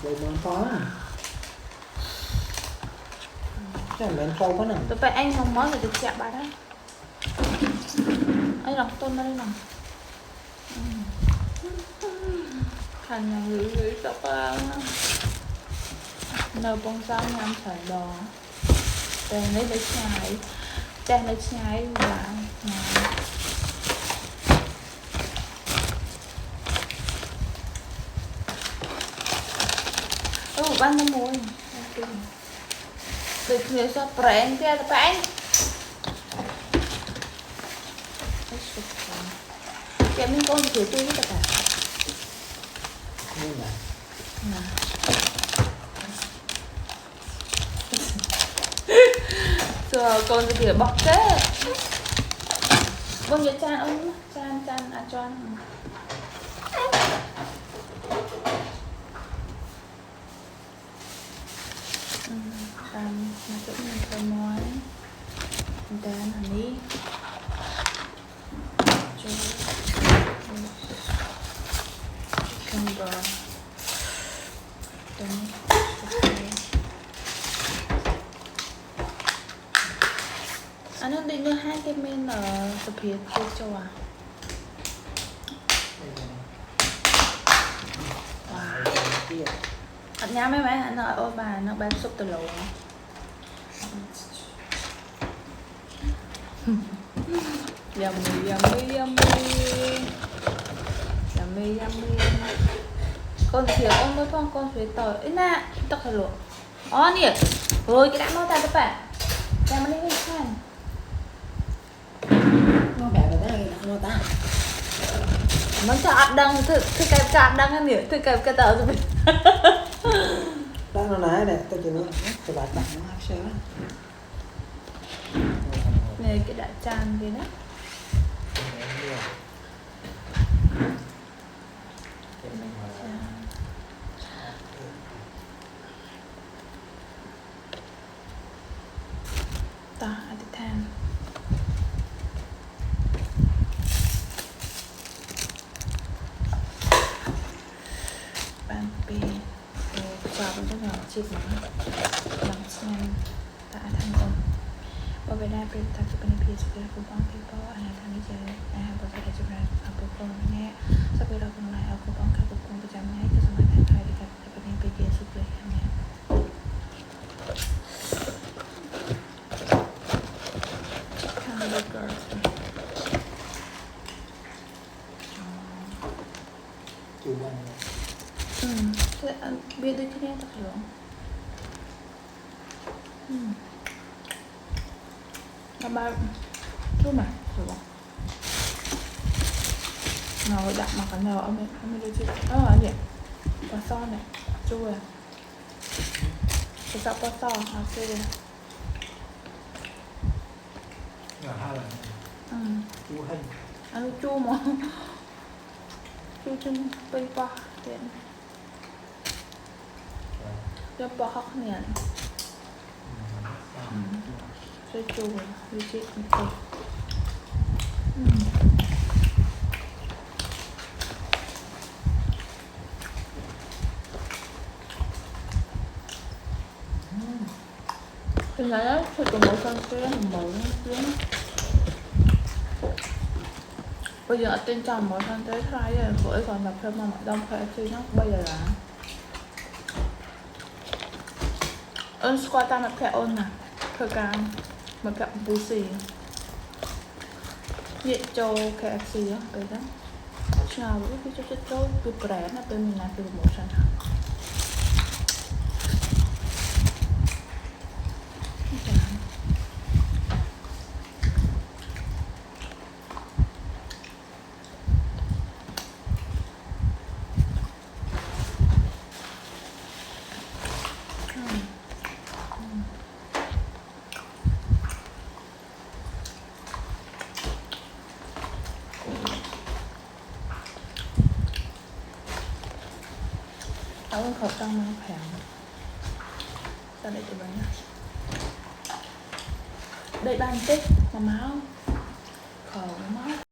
Vậy mà có à? Cái này trâu quá nè. Tụi bay anh không mới là được chạm bà đó. Ấy lòng tôn nó đây nè. Thành nhà gửi tóc nở bông sao nhằm sợi đỏ. Đây lấy chai. Đây lấy chai và ban nó mùi. Được người sao brand kia là bạn. Kẻ mình con thì tôi với cả. Như này. Rồi con thì bọc thế. Vâng vậy chan ông chan à cho ăn. Mà chỗ mình phải nói người ta làm đi cho chicken bò anh nó định đưa hai cái men ở tập hiệp cho à. Anh nhá mấy anh nói ôi bà nó bán súp từ lầu. Yummy. Con thiệt ông mới phong con thuế tỏi ấy nè tao phải luộc nè rồi cái đã nói ta các bạn em đi cái khăn Nó bẻ vào cái này nó ta. nó chọn đăng thử cái chọn đăng ăn nhỉ thử cái tờ rồi mình Đang nó nãy này tôi chỉ muốn tôi lại tặng nó hát sớm. này cái đại tràn gì đó. Ta ở cái than bàn bì chào con rất là chịu nó làm xem ta thành công và về đây bên ta chụp hình phía dưới của con people anh là thằng DJ anh hay bật cái chụp hình ở bộ phận nhé sau khi đó con này ở của con các bộ phậnประจำnhé cái số này thay thay cái cái bên phía dưới dưới nhé hamburger Chịu ăn. thế ăn biết được cái này thật luôn các bạn chú mà được không ngồi đặt mặt cái nào ông ấy đưa chị anh nhỉ quả son này chú à cái sọ quả son à chú à Là hai lần. Chú hình. ăn chú mà chú chân bay qua tiền cho bỏ khóc nè cho chú à đưa chị thì là thì còn một con kia một tiếng bây giờ ở trên tròn một con tới hai giờ rưỡi còn gặp thêm mà đông phải khi nó bây giờ là ơn squat ta mặt kẹo ôn nè thời gian mặt kẹo bù xì nhiệt châu KFC á cái đó nào với cái châu cái brand là bên mình làm từ một sản phẩm áo khẩu trang mang khỏe sao đây tụi mình đây bàn tích mà máu khẩu máu